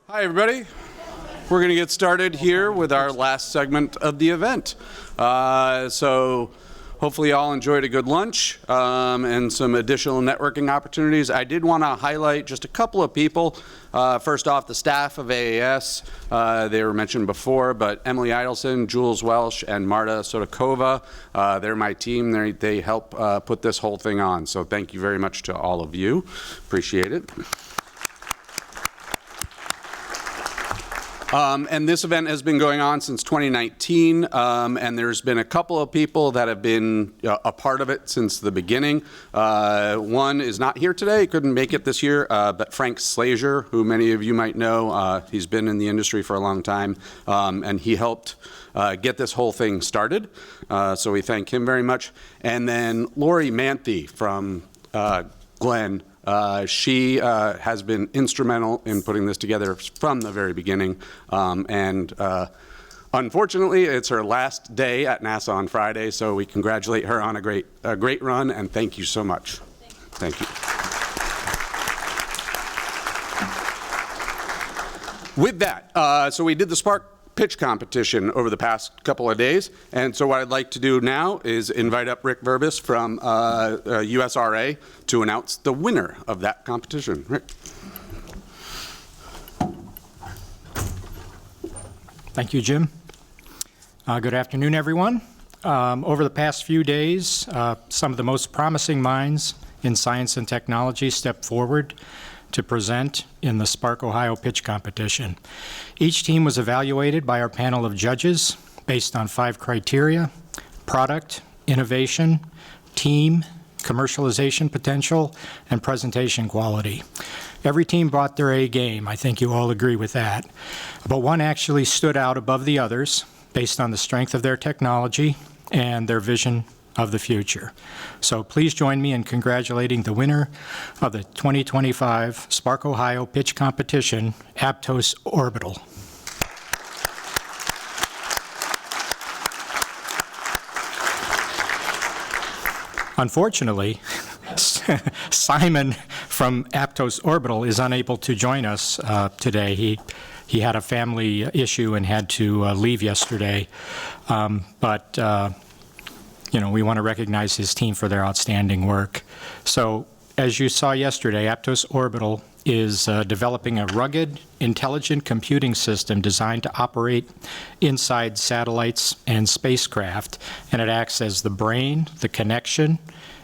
Hi, everybody. We're going to get started here with our last segment of the event. So hopefully you all enjoyed a good lunch and some additional networking opportunities. I did want to highlight just a couple of people. First off, the staff of AAS. They were mentioned before, but Emily Idelson, Jules Welsh, and Marta Sotokova, they're my team. They help put this whole thing on. So thank you very much to all of you. Appreciate it. And this event has been going on since 2019, and there's been a couple of people that have been a part of it since the beginning. One is not here today, couldn't make it this year, but Frank Slager, who many of you might know, he's been in the industry for a long time, and he helped get this whole thing started. So we thank him very much. And then Lori Manthe from Glenn. She has been instrumental in putting this together from the very beginning, and unfortunately, it's her last day at NASA on Friday, so we congratulate her on a great run, and thank you so much. Thank you. With that, so we did the Spark pitch competition over the past couple of days, and so what I'd like to do now is invite up Rick Verbis from USRA to announce the winner of that competition. Rick. Thank you, Jim. Good afternoon, everyone. Over the past few days, some of the most promising minds in science and technology stepped forward to present in the Spark Ohio pitch competition. Each team was evaluated by our panel of judges based on 5 criteria: product, innovation, team, commercialization potential, and presentation quality. Every team brought their A game. I think you all agree with that. But one actually stood out above the others based on the strength of their technology and their vision of the future. So please join me in congratulating the winner of the 2025 Spark Ohio Pitch Competition, Aptos Orbital. Unfortunately, Simon from Aptos Orbital is unable to join us today. He had a family issue and had to leave yesterday, you know, we want to recognize his team for their outstanding work. So, as you saw yesterday, Aptos Orbital is developing a rugged, intelligent computing system designed to operate inside satellites and spacecraft, and it acts as the brain, the connection,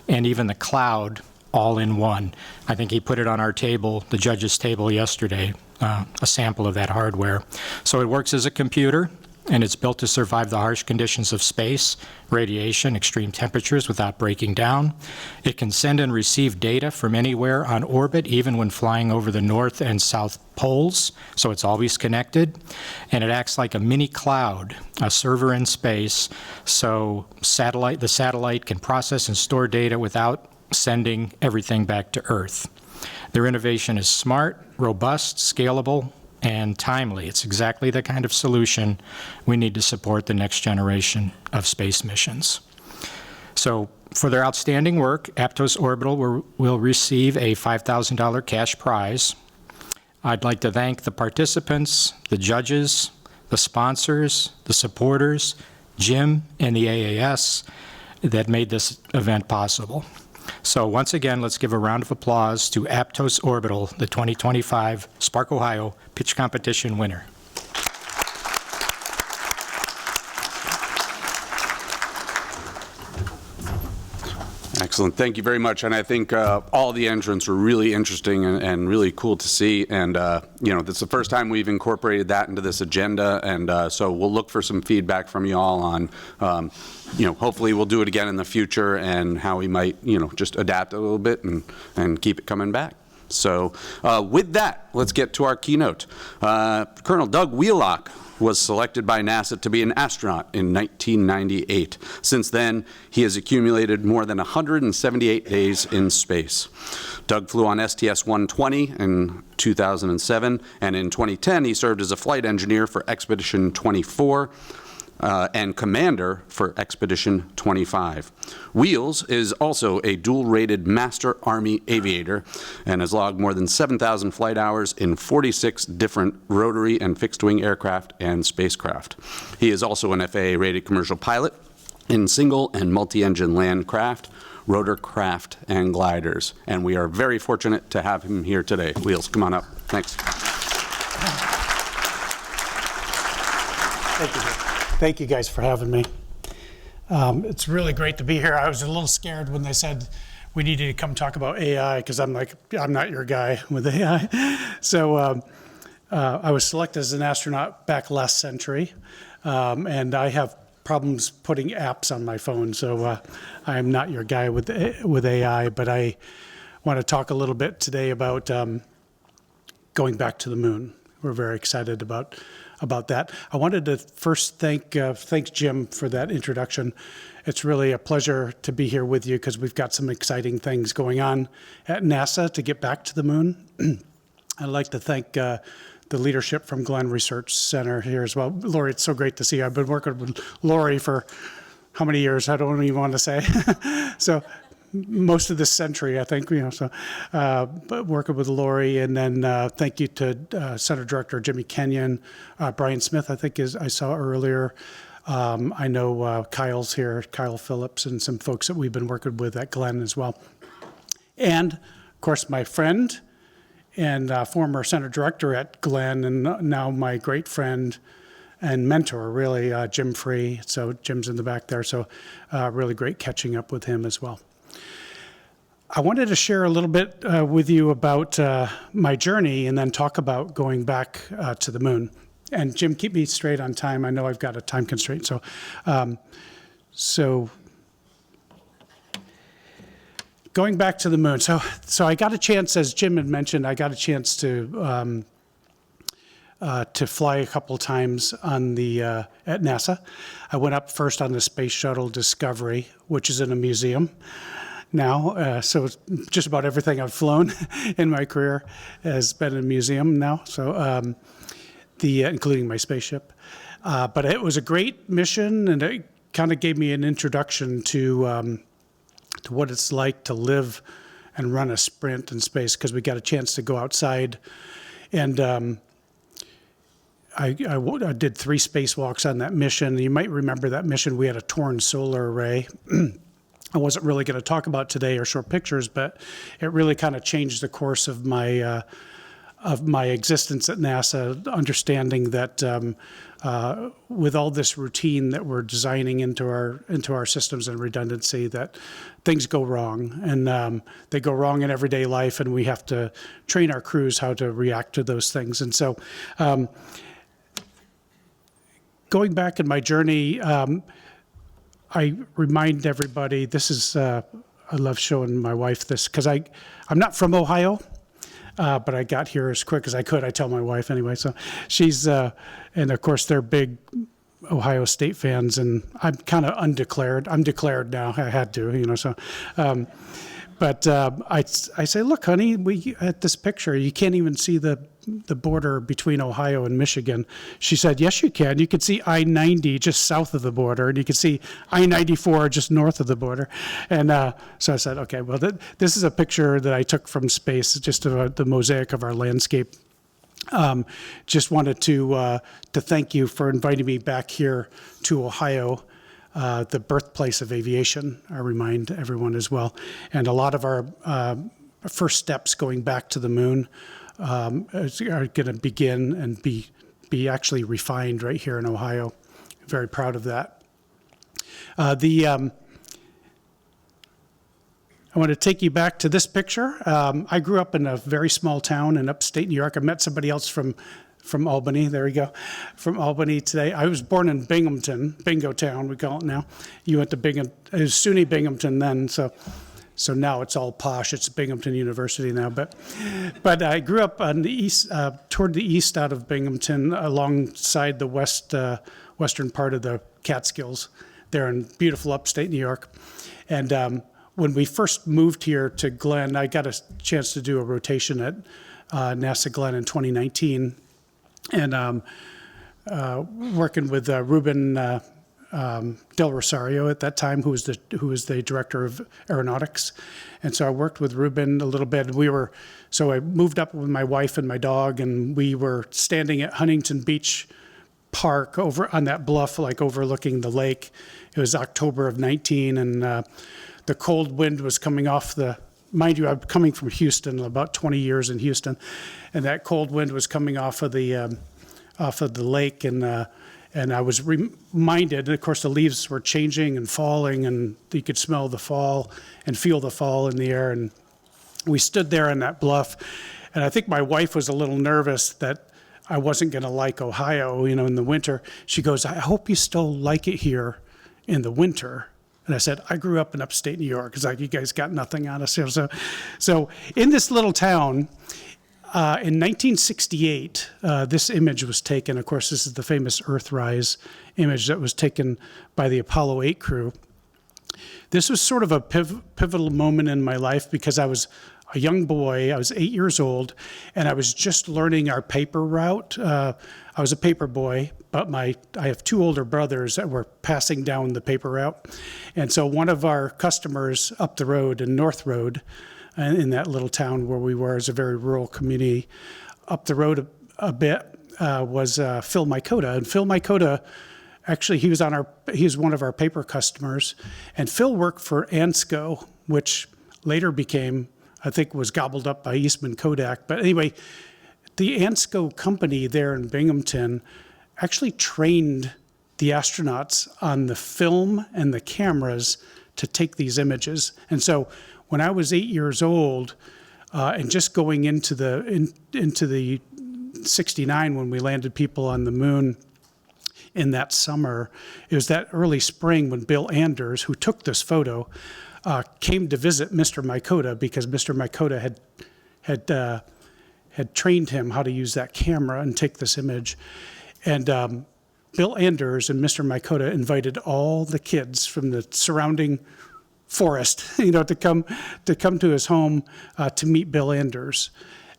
and even the cloud all in one. I think he put it on our table, the judges' table yesterday, a sample of that hardware. So it works as a computer, and it's built to survive the harsh conditions of space, radiation, extreme temperatures without breaking down. It can send and receive data from anywhere on orbit, even when flying over the north and south poles, so it's always connected. And it acts like a mini cloud, a server in space, so the satellite can process and store data without sending everything back to Earth. Their innovation is smart, robust, scalable, and timely. It's exactly the kind of solution we need to support the next generation of space missions. So for their outstanding work, Aptos Orbital will receive a $5,000 cash prize. I'd like to thank the participants, the judges, the sponsors, the supporters, Jim and the AAS that made this event possible. So once again, let's give a round of applause to Aptos Orbital, the 2025 Spark Ohio Pitch Competition winner. Excellent. Thank you very much. And I think all the entrants were really interesting and really cool to see. And, you know, this is the first time we've incorporated that into this agenda. And so we'll look for some feedback from you all on, you know, hopefully we'll do it again in the future and how we might, you know, just adapt a little bit and keep it coming back. So with that, let's get to our keynote. Colonel Doug Wheelock was selected by NASA to be an astronaut in 1998. Since then, he has accumulated more than 178 days in space. Doug flew on STS-120 in 2007, and in 2010, he served as a flight engineer for Expedition 24. and commander for Expedition 25. Wheels is also a dual-rated Master Army aviator and has logged more than 7,000 flight hours in 46 different rotary and fixed-wing aircraft and spacecraft. He is also an FAA-rated commercial pilot in single and multi-engine land craft, rotorcraft, and gliders. And we are very fortunate to have him here today. Wheels, come on up. Thanks. Thank you. Thank you guys for having me. It's really great to be here. I was a little scared when they said we needed to come talk about AI because I'm like, I'm not your guy with AI. So I was selected as an astronaut back last century, and I have problems putting apps on my phone. So I am not your guy with AI, but I want to talk a little bit today about going back to the moon. We're very excited about that. I wanted to first thank Jim for that introduction. It's really a pleasure to be here with you because we've got some exciting things going on at NASA to get back to the moon. I'd like to thank the leadership from Glenn Research Center here as well. Lori, it's so great to see you. I've been working with Lori for how many years? I don't even want to say. So most of this century, I think, but working with Lori, and then thank you to Center Director Jimmy Kenyon, Brian Smith, I think I saw earlier. I know Kyle's here, Kyle Phillips, and some folks that we've been working with at Glenn as well. And, of course, my friend and former Center Director at Glenn, and now my great friend and mentor, really, Jim Free. So Jim's in the back there, so really great catching up with him as well. I wanted to share a little bit with you about my journey and then talk about going back to the moon. And Jim, keep me straight on time. I know I've got a time constraint. So going back to the moon. So I got a chance, as Jim had mentioned, I got a chance to fly a couple of times on at NASA. I went up first on the Space Shuttle Discovery, which is in a museum now. So just about everything I've flown in my career has been in a museum now, so including my spaceship. But it was a great mission, and it kind of gave me an introduction to what it's like to live and run a sprint in space, because we got a chance to go outside. And I did 3 spacewalks on that mission. You might remember that mission. We had a torn solar array. I wasn't really going to talk about today or show pictures, but it really kind of changed the course of my existence at NASA, understanding that with all this routine that we're designing into our systems and redundancy, that things go wrong, and they go wrong in everyday life, and we have to train our crews how to react to those things. And so going back in my journey, I remind everybody, this is, I love showing my wife this, because I'm not from Ohio, but I got here as quick as I could. I tell my wife anyway. So she's, and of course they're big Ohio State fans, and I'm kind of undeclared. I'm declared now. I had to, so. But I say, look, honey, at this picture, you can't even see the border between Ohio and Michigan. She said, yes, you can. You can see I-90 just south of the border, and you can see I-94 just north of the border. And so I said, okay, well, this is a picture that I took from space, just of the mosaic of our landscape. Just wanted to thank you for inviting me back here to Ohio, the birthplace of aviation, I remind everyone as well. And a lot of our first steps going back to the moon are going to begin and be actually refined right here in Ohio. Very proud of that. I want to take you back to this picture. I grew up in a very small town in upstate New York. I met somebody else from Albany. There we go. From Albany today. I was born in Binghamton, Bingo Town, we call it now. You went to Binghamton, it was SUNY Binghamton then, so now it's all posh. It's Binghamton University now. But I grew up on the east, toward the east out of Binghamton, alongside the western part of the Catskills, there in beautiful upstate New York. And when we first moved here to Glenn, I got a chance to do a rotation at NASA Glenn in 2019. And working with Ruben Del Rosario at that time, who was the director of aeronautics. And so I worked with Ruben a little bit. So I moved up with my wife and my dog, and we were standing at Huntington Beach Park over on that bluff, like overlooking the lake. It was October of 19, and the cold wind was coming off mind you, I'm coming from Houston, about 20 years in Houston, and that cold wind was coming off of the lake, and I was reminded, and of course the leaves were changing and falling, and you could smell the fall and feel the fall in the air. And we stood there on that bluff, and I think my wife was a little nervous that I wasn't going to like Ohio, in the winter. She goes, "I hope you still like it here in the winter." And I said, "I grew up in upstate New York." It's like, you guys got nothing on us here. So in this little town, in 1968, this image was taken. Of course, this is the famous Earthrise image that was taken by the Apollo 8 crew. This was sort of a pivotal moment in my life because I was a young boy. I was 8 years old, and I was just learning our paper route. I was a paper boy, but I have two older brothers that were passing down the paper route. And so one of our customers up the road in North Road, in that little town where we were, is a very rural community, up the road a bit, was Phil Mykota. And Phil Mykota, actually, he was one of our paper customers. And Phil worked for Ansco, which later became, I think, was gobbled up by Eastman Kodak. But anyway, the Ansco company there in Binghamton actually trained the astronauts on the film and the cameras to take these images. And so when I was 8 years old, and just going into the 69 when we landed people on the moon in that summer, it was that early spring when Bill Anders, who took this photo, came to visit Mr. Mykota because Mr. Mykota had trained him how to use that camera and take this image. And Bill Anders and Mr. Mykota invited all the kids from the surrounding forest, to come to his home to meet Bill Anders.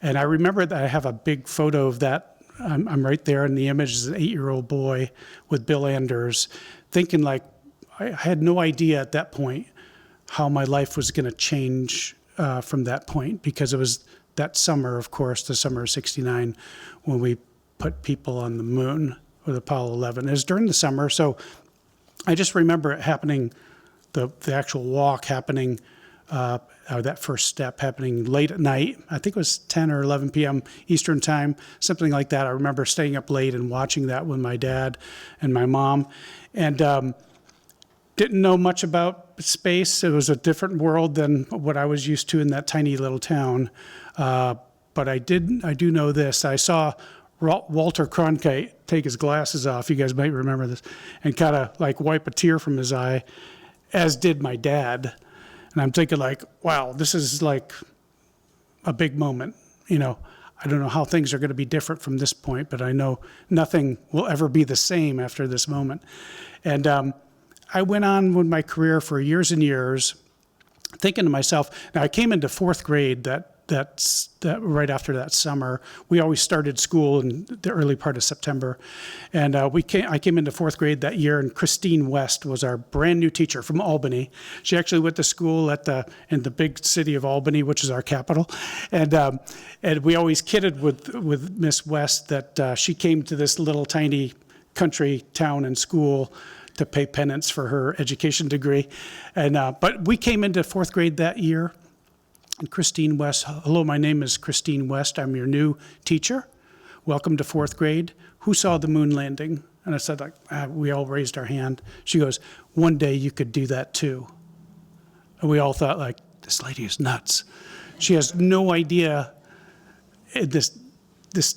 And I remember that I have a big photo of that. I'm right there in the image as an 8-year-old boy with Bill Anders, thinking like I had no idea at that point how my life was going to change from that point, because it was that summer, of course, the summer of 69, when we put people on the moon with Apollo 11. It was during the summer, so I just remember it happening, the actual walk happening, or that first step happening late at night. I think it was 10 or 11 p.m. Eastern time, something like that. I remember staying up late and watching that with my dad and my mom. And didn't know much about space. It was a different world than what I was used to in that tiny little town. But I do know this. I saw Walter Cronkite take his glasses off, you guys might remember this, and kind of like wipe a tear from his eye, as did my dad. And I'm thinking like, wow, this is like a big moment. I don't know how things are going to be different from this point, but I know nothing will ever be the same after this moment. And I went on with my career for years and years, thinking to myself, now I came into fourth grade that right after that summer. We always started school in the early part of September. And I came into fourth grade that year, and Christine West was our brand new teacher from Albany. She actually went to school in the big city of Albany, which is our capital. And we always kidded with Miss West that she came to this little tiny country town and school to pay penance for her education degree. And but we came into fourth grade that year. And Christine West, hello, my name is Christine West. I'm your new teacher. Welcome to fourth grade. Who saw the moon landing? And I said, we all raised our hand. She goes, one day you could do that too. And we all thought, like, this lady is nuts. She has no idea this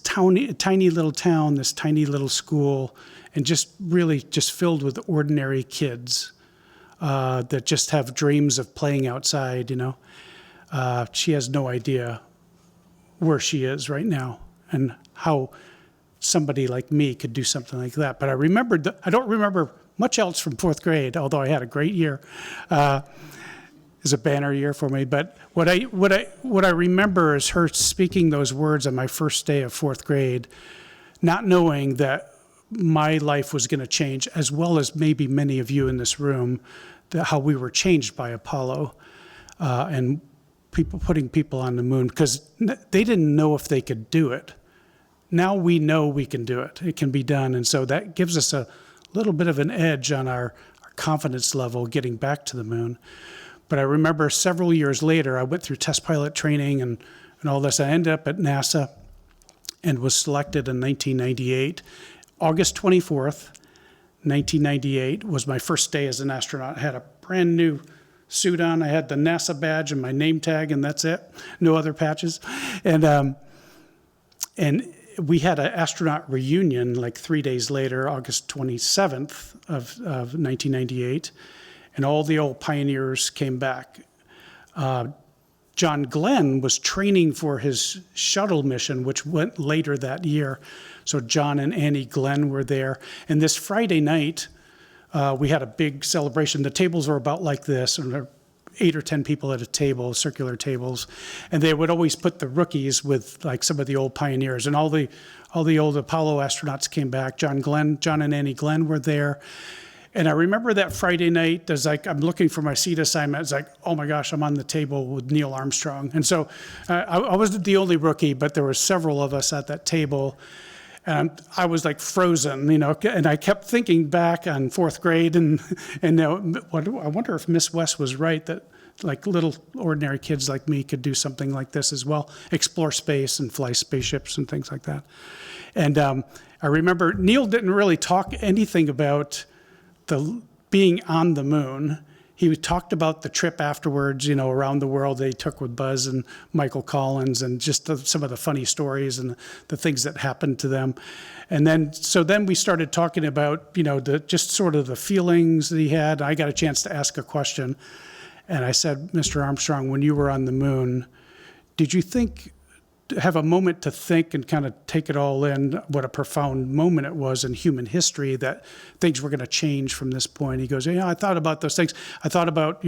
tiny little town, this tiny little school, and just really just filled with ordinary kids that just have dreams of playing outside, She has no idea where she is right now and how somebody like me could do something like that. But I don't remember much else from fourth grade, although I had a great year. It was a banner year for me. But what I remember is her speaking those words on my first day of fourth grade, not knowing that my life was going to change, as well as maybe many of you in this room, how we were changed by Apollo and putting people on the moon, because they didn't know if they could do it. Now we know we can do it. It can be done. And so that gives us a little bit of an edge on our confidence level getting back to the moon. But I remember several years later, I went through test pilot training and all this. I ended up at NASA and was selected in 1998. August 24th, 1998 was my first day as an astronaut. I had a brand new suit on. I had the NASA badge and my name tag, and that's it. No other patches. And we had an astronaut reunion like 3 days later, August 27th of 1998, and all the old pioneers came back. John Glenn was training for his shuttle mission, which went later that year. So John and Annie Glenn were there. And this Friday night, we had a big celebration. The tables were about like this, and there were 8 or 10 people at a table, circular tables. And they would always put the rookies with like some of the old pioneers. And all the old Apollo astronauts came back. John and Annie Glenn were there. And I remember that Friday night, I'm looking for my seat assignment. It's like, oh my gosh, I'm on the table with Neil Armstrong. And so I wasn't the only rookie, but there were several of us at that table. And I was like frozen, and I kept thinking back on 4th grade. And I wonder if Miss West was right that like little ordinary kids like me could do something like this as well, explore space and fly spaceships and things like that. And I remember Neil didn't really talk anything about the being on the moon. He talked about the trip afterwards, around the world they took with Buzz and Michael Collins, and just some of the funny stories and the things that happened to them. And then we started talking about, just sort of the feelings that he had. I got a chance to ask a question, and I said, Mr. Armstrong, when you were on the moon, did you have a moment to think and kind of take it all in, what a profound moment it was in human history, that things were going to change from this point? He goes, I thought about those things. I thought about,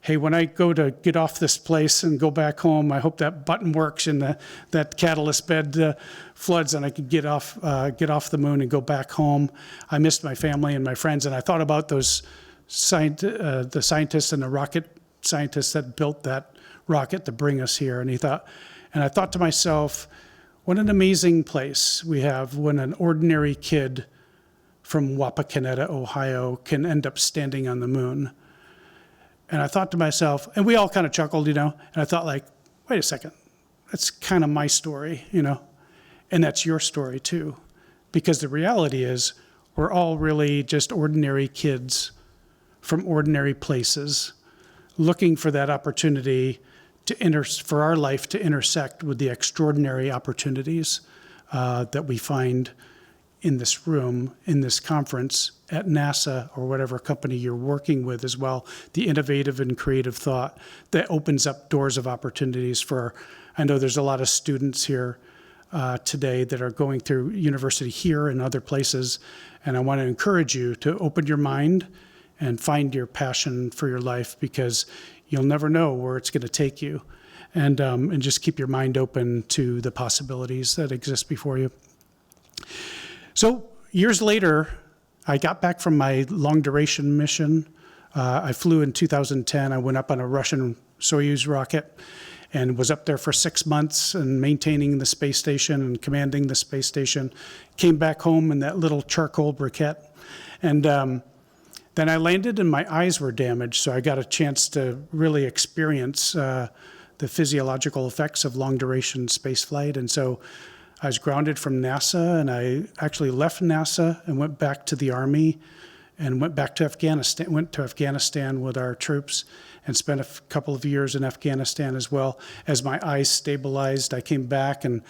hey, when I go to get off this place and go back home, I hope that button works and that catalyst bed floods and I can get off the moon and go back home. I missed my family and my friends. And I thought about those the scientists and the rocket scientists that built that rocket to bring us here. And I thought to myself, what an amazing place we have when an ordinary kid from Wapakoneta, Ohio, can end up standing on the moon. And I thought to myself, and we all kind of chuckled, and I thought like, wait a second, that's kind of my story, and that's your story too. Because the reality is we're all really just ordinary kids from ordinary places looking for that opportunity for our life to intersect with the extraordinary opportunities that we find in this room, in this conference, at NASA, or whatever company you're working with as well, the innovative and creative thought that opens up doors of opportunities I know there's a lot of students here today that are going through university here and other places, and I want to encourage you to open your mind and find your passion for your life, because you'll never know where it's going to take you. And just keep your mind open to the possibilities that exist before you. So years later, I got back from my long-duration mission. I flew in 2010. I went up on a Russian Soyuz rocket and was up there for 6 months and maintaining the space station and commanding the space station. Came back home in that little charcoal briquette. And then I landed and my eyes were damaged, so I got a chance to really experience the physiological effects of long-duration spaceflight. And so I was grounded from NASA, and I actually left NASA and went back to the Army and went to Afghanistan with our troops and spent a couple of years in Afghanistan as well. As my eyes stabilized, I came back, and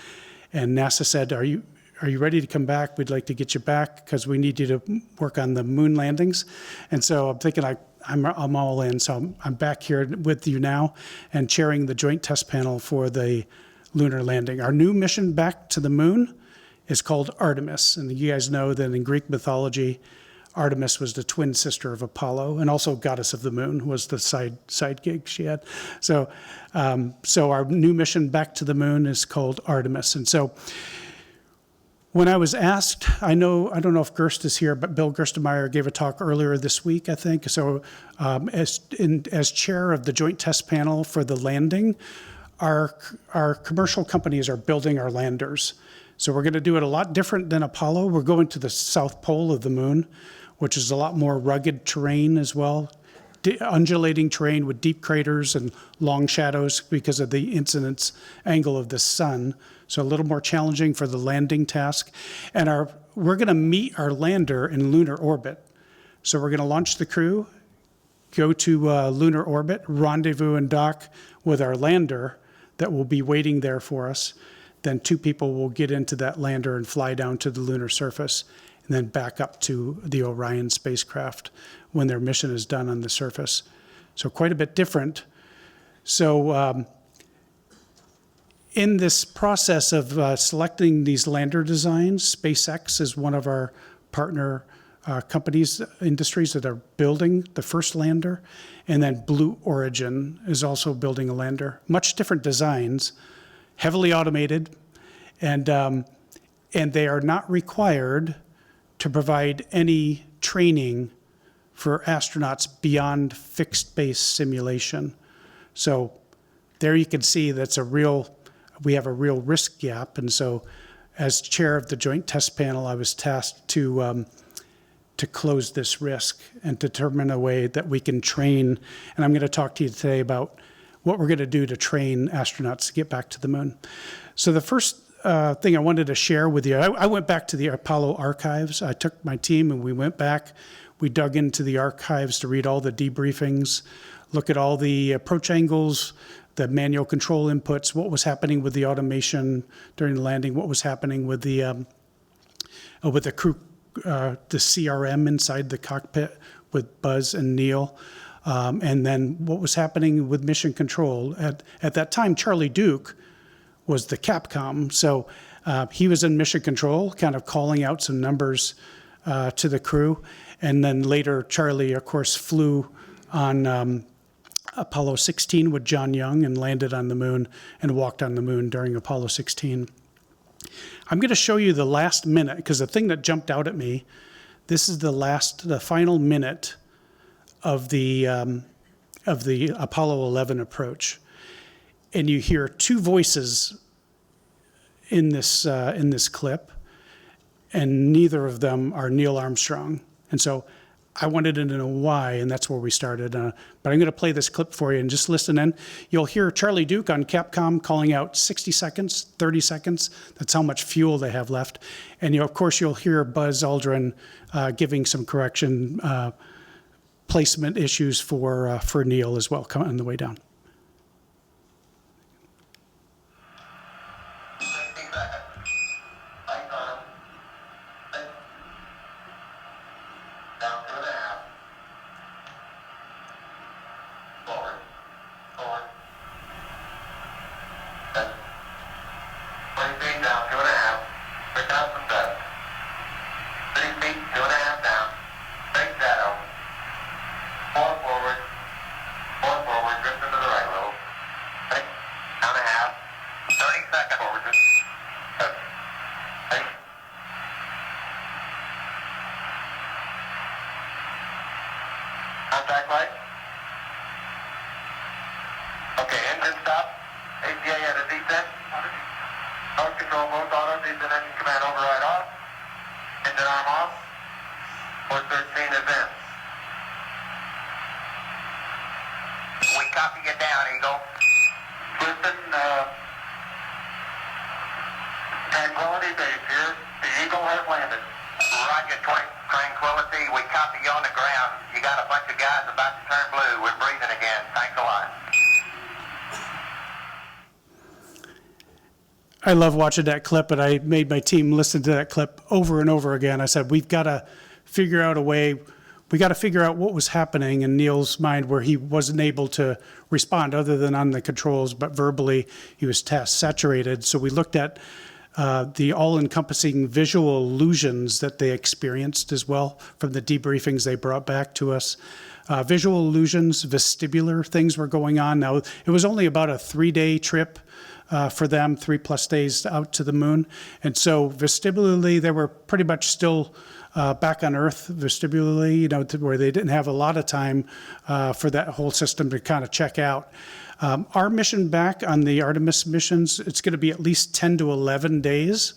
NASA said, Are you ready to come back? We'd like to get you back because we need you to work on the moon landings. And so I'm thinking I'm all in. So I'm back here with you now and chairing the joint test panel for the lunar landing. Our new mission back to the moon is called Artemis. And you guys know that in Greek mythology, Artemis was the twin sister of Apollo, and also goddess of the moon was the side gig she had. So our new mission back to the moon is called Artemis. And so When I was asked, I don't know if Gerst is here, but Bill Gerstenmaier gave a talk earlier this week, I think. So as chair of the Joint Test Panel for the landing, our commercial companies are building our landers. So we're going to do it a lot different than Apollo. We're going to the south pole of the moon, which is a lot more rugged terrain as well. Undulating terrain with deep craters and long shadows because of the incidence angle of the sun. So a little more challenging for the landing task. And we're going to meet our lander in lunar orbit. So we're going to launch the crew, go to lunar orbit, rendezvous and dock with our lander that will be waiting there for us. Then 2 people will get into that lander and fly down to the lunar surface, and then back up to the Orion spacecraft when their mission is done on the surface. So quite a bit different. So in this process of selecting these lander designs, SpaceX is one of our partner companies, industries that are building the first lander. And then Blue Origin is also building a lander. Much different designs, heavily automated, and they are not required to provide any training for astronauts beyond fixed base simulation. So there you can see we have a real risk gap. And so as chair of the Joint Test Panel, I was tasked to close this risk and determine a way that we can train. And I'm going to talk to you today about what we're going to do to train astronauts to get back to the moon. So the first thing I wanted to share with you, I went back to the Apollo archives. I took my team and we went back. We dug into the archives to read all the debriefings, look at all the approach angles, the manual control inputs, what was happening with the automation during the landing, what was happening with the crew, the CRM inside the cockpit with Buzz and Neil, and then what was happening with mission control. At that time, Charlie Duke was the Capcom, so he was in mission control, kind of calling out some numbers to the crew. And then later, Charlie, of course, flew on Apollo 16 with John Young and landed on the moon and walked on the moon during Apollo 16. I'm going to show you the last minute, because the thing that jumped out at me, this is the final minute of the Apollo 11 approach. And you hear 2 voices in this clip, and neither of them are Neil Armstrong. And so I wanted to know why, and that's where we started. But I'm going to play this clip for you and just listen in. You'll hear Charlie Duke on Capcom calling out 60 seconds, 30 seconds. That's how much fuel they have left. And of course, you'll hear Buzz Aldrin giving some correction placement issues for Neil as well on the way down. Contact light. Okay, engine stop. APA at a descent. Power control both auto. Descent engine command override off. Engine arm off. 413 advance. We copy you down, Eagle. Listen, Tranquility Base here. The Eagle has landed. Roger, Tranquility. We copy you on the ground. You got a bunch of guys about to turn blue. We're breathing again. Thanks a lot. I love watching that clip, and I made my team listen to that clip over and over again. I said, we've got to figure out a way. We got to figure out what was happening in Neil's mind where he wasn't able to respond other than on the controls, but verbally he was task saturated. So we looked at the all-encompassing visual illusions that they experienced as well from the debriefings they brought back to us. Visual illusions, vestibular things were going on. Now, it was only about a 3-day trip for them, 3+ days out to the moon. And so vestibularly, they were pretty much still back on Earth vestibularly, where they didn't have a lot of time for that whole system to kind of check out. Our mission back on the Artemis missions, it's going to be at least 10 to 11 days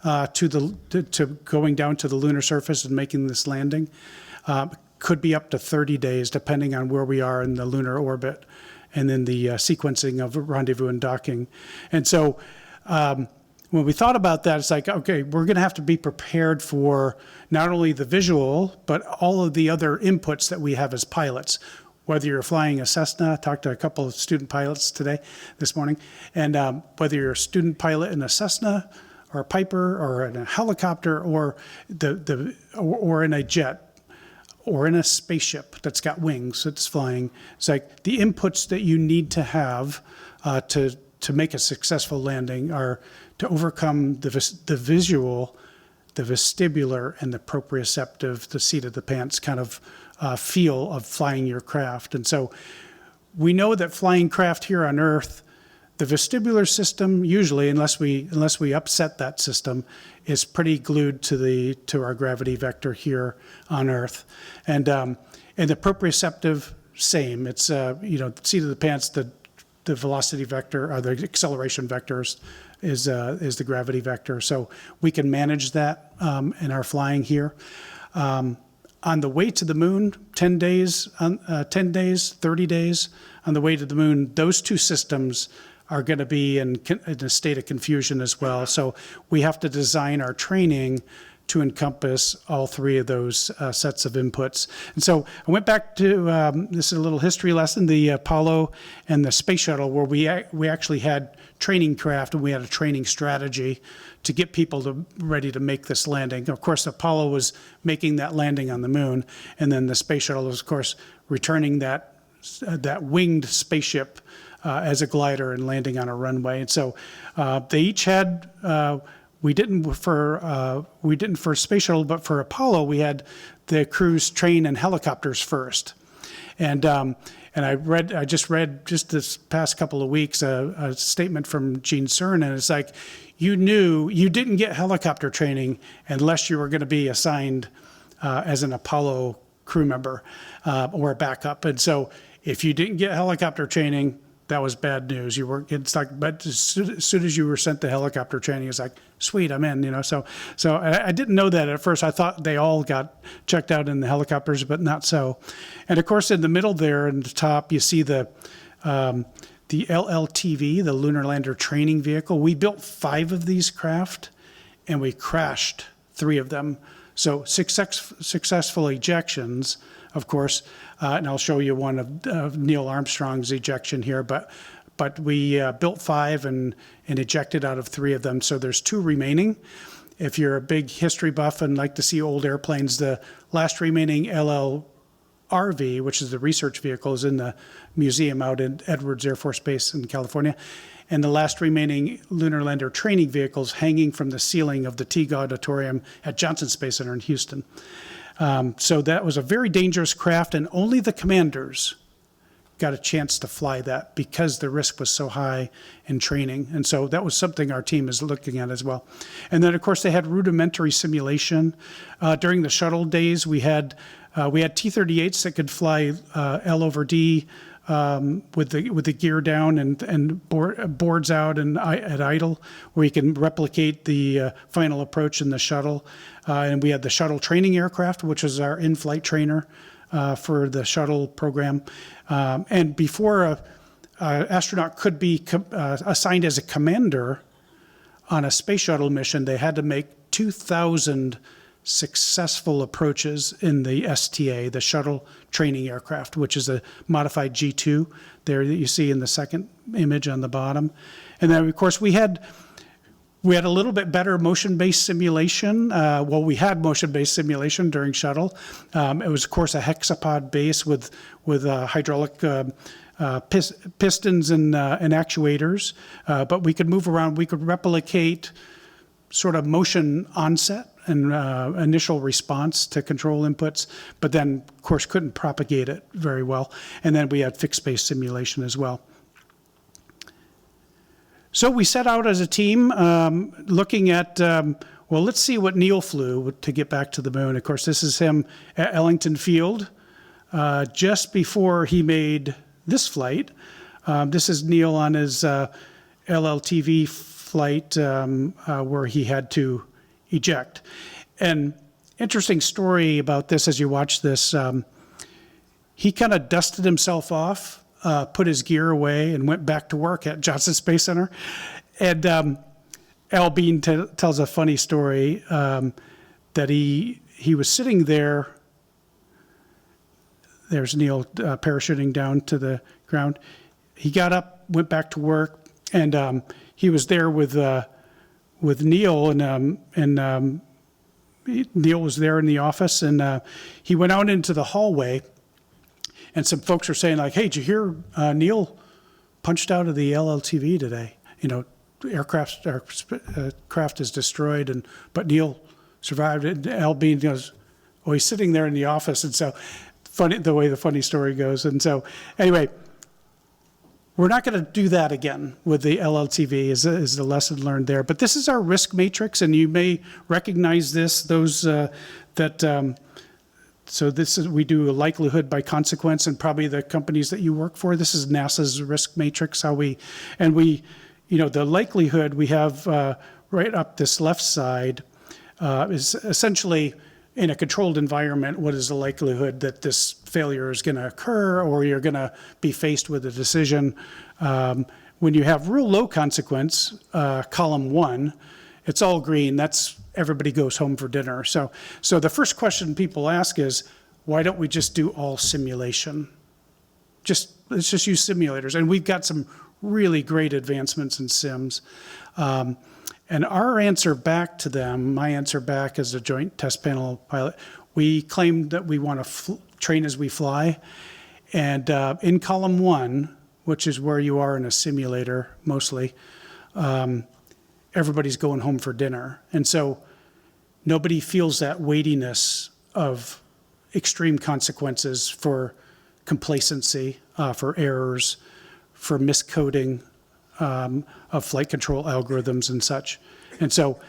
to going down to the lunar surface and making this landing. Could be up to 30 days, depending on where we are in the lunar orbit, and then the sequencing of rendezvous and docking. And so when we thought about that, it's like, okay, we're going to have to be prepared for not only the visual, but all of the other inputs that we have as pilots. Whether you're flying a Cessna, I talked to a couple of student pilots this morning, and whether you're a student pilot in a Cessna or a Piper or in a helicopter or or in a jet, or in a spaceship that's got wings that's flying. It's like the inputs that you need to have to make a successful landing are to overcome the visual, the vestibular, and the proprioceptive, the seat of the pants kind of feel of flying your craft. And so we know that flying craft here on Earth, the vestibular system usually, unless we upset that system, is pretty glued to our gravity vector here on Earth, and the proprioceptive same. It's seat of the pants, the velocity vector or the acceleration vectors is the gravity vector. So we can manage that in our flying here. On the way to the moon, 10 days, 30 days on the way to the moon, those two systems are going to be in a state of confusion as well. So we have to design our training to encompass all three of those sets of inputs. And so I went back to, this is a little history lesson, the Apollo and the space shuttle, where we actually had training craft and we had a training strategy to get people ready to make this landing. Of course, Apollo was making that landing on the moon, and then the space shuttle was, of course, returning that winged spaceship as a glider and landing on a runway. And so they each had, we didn't for space shuttle, but for Apollo, we had the crews train in helicopters first. And I just read this past couple of weeks a statement from Gene Cernan, and it's like, you knew you didn't get helicopter training unless you were going to be assigned as an Apollo crew member or a backup. And so if you didn't get helicopter training, that was bad news. You weren't getting stuck. But as soon as you were sent to helicopter training, it's like, sweet, I'm in. So I didn't know that at first. I thought they all got checked out in the helicopters, but not so. And of course, in the middle there, in the top, you see the LLTV, the Lunar Lander Training Vehicle. We built 5 of these craft, and we crashed 3 of them. So successful ejections, of course, and I'll show you one of Neil Armstrong's ejection here, but we built 5 and ejected out of 3 of them, so there's 2 remaining. If you're a big history buff and like to see old airplanes, the last remaining LLRV, which is the research vehicle, is in the museum out in Edwards Air Force Base in California, and the last remaining Lunar Lander training vehicles hanging from the ceiling of the Teague Auditorium at Johnson Space Center in Houston. So that was a very dangerous craft, and only the commanders got a chance to fly that because the risk was so high in training. And so that was something our team is looking at as well. And then, of course, they had rudimentary simulation. During the shuttle days, we had T-38s that could fly L over D with the gear down and boards out and at idle, where you can replicate the final approach in the shuttle. And we had the shuttle training aircraft, which was our in-flight trainer for the shuttle program. And before an astronaut could be assigned as a commander on a space shuttle mission, they had to make 2,000 successful approaches in the STA, the shuttle training aircraft, which is a modified G2 there that you see in the second image on the bottom. And then, of course, we had a little bit better motion-based simulation. We had motion-based simulation during shuttle. It was, of course, a hexapod base with hydraulic pistons and actuators, but we could move around. We could replicate sort of motion onset and initial response to control inputs, but then, of course, couldn't propagate it very well. And then we had fixed-base simulation as well. So we set out as a team looking at, well, let's see what Neil flew to get back to the moon. Of course, this is him at Ellington Field just before he made this flight. This is Neil on his LLTV flight where he had to eject. And interesting story about this as you watch this, he kind of dusted himself off, put his gear away, and went back to work at Johnson Space Center. And Al Bean tells a funny story that he was sitting there. There's Neil parachuting down to the ground. He got up, went back to work, and he was there with Neil, and Neil was there in the office, and he went out into the hallway, and some folks were saying like, "Hey, did you hear Neil punched out of the LLTV today? You know, craft is destroyed, but Neil survived it." And Al Bean goes, "Oh, he's sitting there in the office," and so funny the way the funny story goes. And so anyway, we're not going to do that again with the LLTV is the lesson learned there. But this is our risk matrix, and you may recognize this. So this is, we do a likelihood by consequence, and probably the companies that you work for. This is NASA's risk matrix. The likelihood we have right up this left side is essentially in a controlled environment. What is the likelihood that this failure is going to occur, or you're going to be faced with a decision? When you have real low consequence, column 1, it's all green. That's everybody goes home for dinner. So the first question people ask is, why don't we just do all simulation? Let's just use simulators. And we've got some really great advancements in sims. And our answer back to them, my answer back as a Joint Test Panel pilot, we claim that we want to train as we fly. And in column 1, which is where you are in a simulator mostly, everybody's going home for dinner. And so nobody feels that weightiness of extreme consequences for complacency, for errors, for miscoding of flight control algorithms and such. And so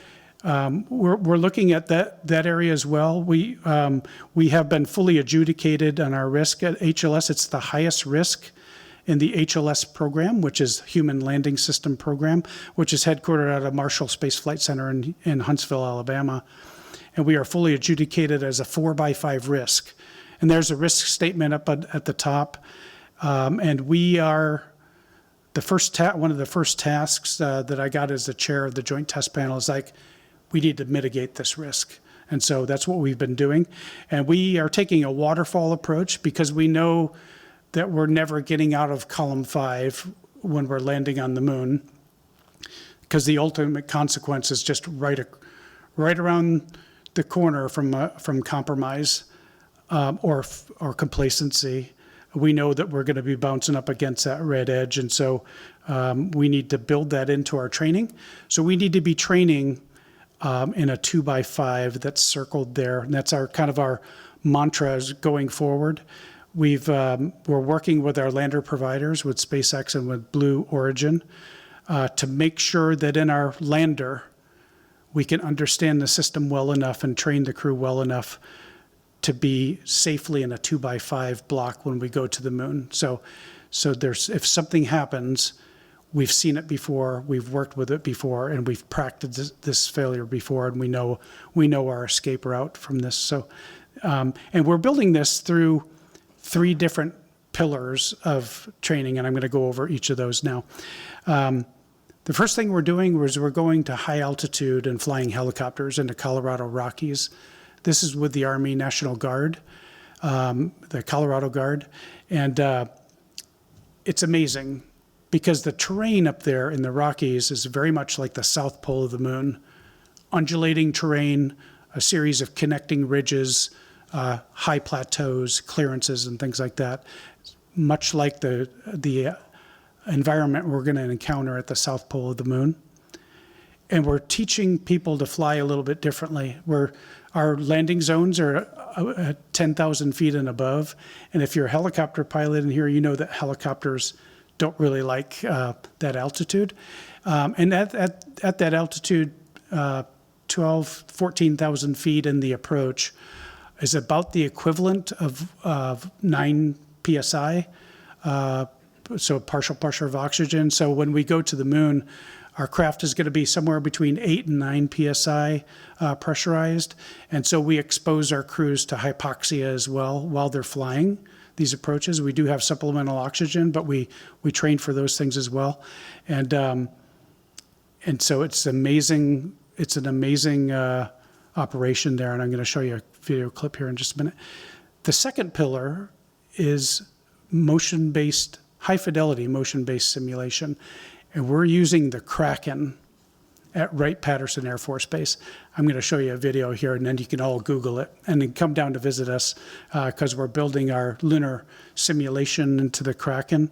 we're looking at that area as well. We have been fully adjudicated on our risk at HLS. It's the highest risk in the HLS program, which is Human Landing System Program, which is headquartered out of Marshall Space Flight Center in Huntsville, Alabama. And we are fully adjudicated as a 4x5 risk. And there's a risk statement up at the top. And we are one of the first tasks that I got as the chair of the Joint Test Panel is like, we need to mitigate this risk. And so that's what we've been doing. And we are taking a waterfall approach because we know that we're never getting out of column 5 when we're landing on the moon, because the ultimate consequence is just right around the corner from compromise or complacency. We know that we're going to be bouncing up against that red edge, and so we need to build that into our training. So we need to be training in a 2x5 that's circled there, and that's our mantra going forward. We're working with our lander providers, with SpaceX and with Blue Origin, to make sure that in our lander, we can understand the system well enough and train the crew well enough to be safely in a 2x5 block when we go to the moon. So if something happens, we've seen it before, we've worked with it before, and we've practiced this failure before, and we know our escape route from this. So, and we're building this through 3 different pillars of training, and I'm going to go over each of those now. The first thing we're doing is we're going to high altitude and flying helicopters into Colorado Rockies. This is with the Army National Guard, the Colorado Guard, and it's amazing because the terrain up there in the Rockies is very much like the South Pole of the moon. Undulating terrain, a series of connecting ridges, high plateaus, clearances, and things like that, much like the environment we're going to encounter at the South Pole of the moon. And we're teaching people to fly a little bit differently. Our landing zones are at 10,000 feet and above. And if you're a helicopter pilot in here, you know that helicopters don't really like that altitude. And at that altitude, 14,000 feet in the approach is about the equivalent of 9 psi, so partial pressure of oxygen. So when we go to the moon, our craft is going to be somewhere between 8 and 9 psi pressurized. And so we expose our crews to hypoxia as well while they're flying these approaches. We do have supplemental oxygen, but we train for those things as well. And so it's amazing. It's an amazing operation there, and I'm going to show you a video clip here in just a minute. The second pillar is motion-based, high-fidelity motion-based simulation, and we're using the Kraken at Wright-Patterson Air Force Base. I'm going to show you a video here, and then you can all Google it, and then come down to visit us because we're building our lunar simulation into the Kraken.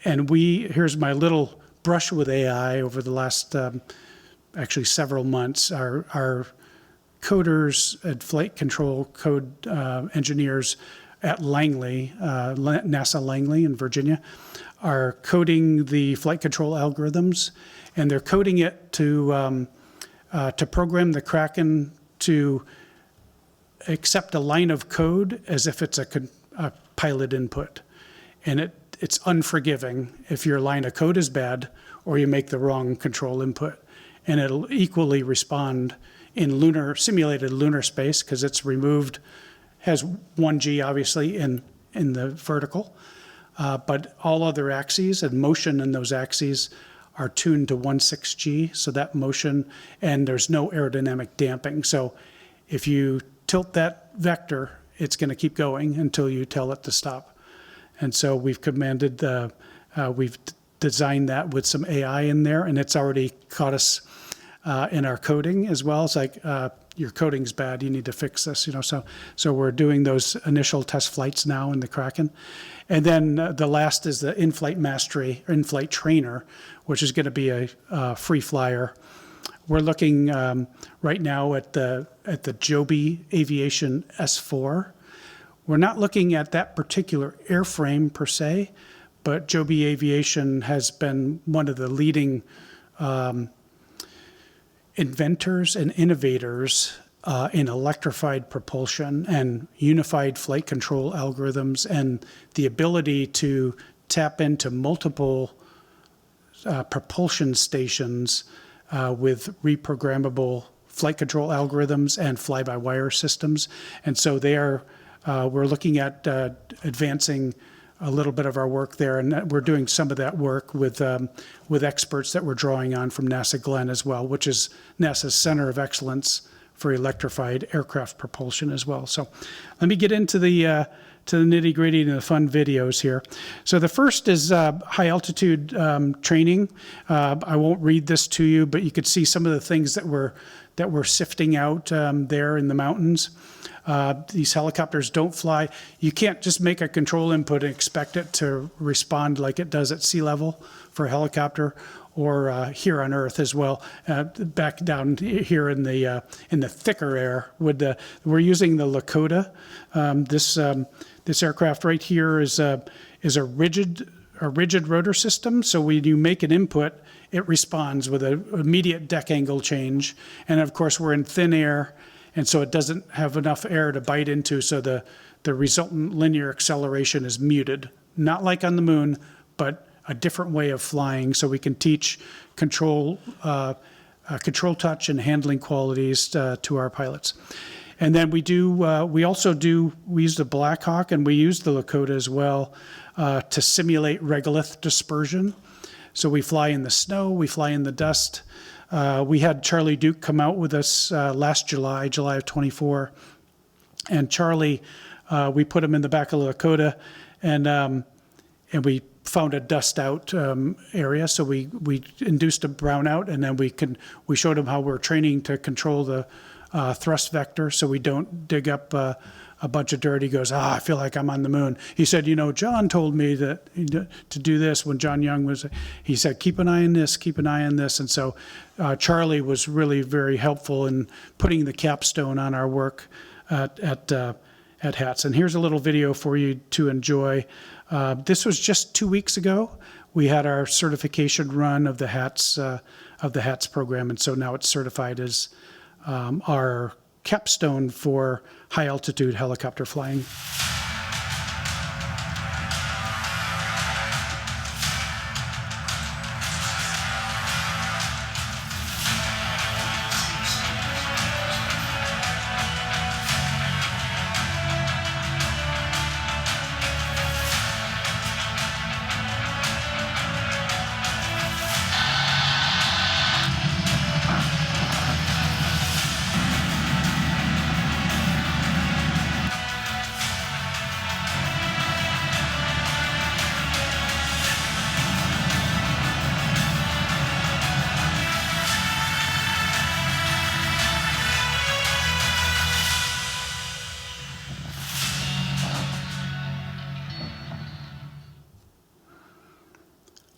And here's my little brush with AI over the last actually several months. Our coders and flight control code engineers at Langley, NASA Langley in Virginia, are coding the flight control algorithms, and they're coding it to program the Kraken to accept a line of code as if it's a pilot input. And it's unforgiving if your line of code is bad or you make the wrong control input. And it'll equally respond in simulated lunar space because it's removed, has 1G obviously in the vertical, but all other axes and motion in those axes are tuned to 16G, so that motion, and there's no aerodynamic damping. So if you tilt that vector, it's going to keep going until you tell it to stop. And so we've we've designed that with some AI in there, and it's already caught us in our coding as well. It's like, your coding's bad, you need to fix this, So we're doing those initial test flights now in the Kraken. And then the last is the in-flight mastery, or in-flight trainer, which is going to be a free flyer. We're looking right now at the Joby Aviation S4. We're not looking at that particular airframe per se, but Joby Aviation has been one of the leading inventors and innovators in electrified propulsion and unified flight control algorithms, and the ability to tap into multiple propulsion stations with reprogrammable flight control algorithms and fly-by-wire systems. And so we're looking at advancing a little bit of our work there, and we're doing some of that work with experts that we're drawing on from NASA Glenn as well, which is NASA's Center of Excellence for Electrified Aircraft Propulsion as well. So let me get into the nitty-gritty and the fun videos here. So the first is high altitude training. I won't read this to you, but you could see some of the things that we're sifting out there in the mountains. These helicopters don't fly. You can't just make a control input and expect it to respond like it does at sea level for a helicopter, or here on Earth as well. Back down here in the thicker air, we're using the Lakota. This aircraft right here is a rigid rotor system. So when you make an input, it responds with an immediate deck angle change. And of course, we're in thin air, and so it doesn't have enough air to bite into, so the resultant linear acceleration is muted. Not like on the moon, but a different way of flying, so we can teach control touch and handling qualities to our pilots. And then we use the Black Hawk, and we use the Lakota as well to simulate regolith dispersion. So we fly in the snow, we fly in the dust. We had Charlie Duke come out with us last July of 24. And Charlie, we put him in the back of the Lakota, and we found a dust out area. So we induced a brownout, and then we showed him how we're training to control the thrust vector so we don't dig up a bunch of dirt. He goes, I feel like I'm on the moon. He said, John told me to do this when John Young he said, keep an eye on this, keep an eye on this. And so Charlie was really very helpful in putting the capstone on our work at HATS. And here's a little video for you to enjoy. This was just 2 weeks ago. we had our certification run of the HATS program, and so now it's certified as our capstone for high altitude helicopter flying.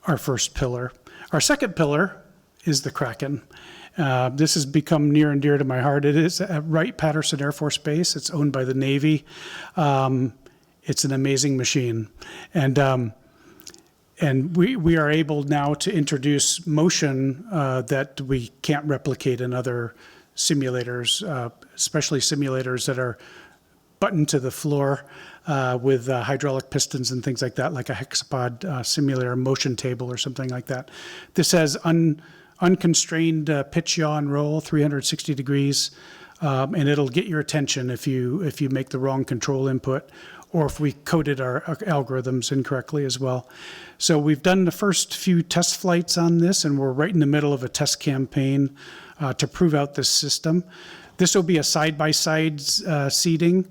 Our first pillar. Our second pillar is the Kraken. This has become near and dear to my heart. It is at Wright-Patterson Air Force Base. It's owned by the Navy. It's an amazing machine. And we are able now to introduce motion that we can't replicate in other simulators, especially simulators that are buttoned to the floor with hydraulic pistons and things like that, like a hexapod simulator, motion table or something like that. This has unconstrained pitch, yaw, and roll, 360 degrees, and it'll get your attention if you make the wrong control input, or if we coded our algorithms incorrectly as well. So we've done the first few test flights on this, and we're right in the middle of a test campaign to prove out this system. This will be a side-by-side seating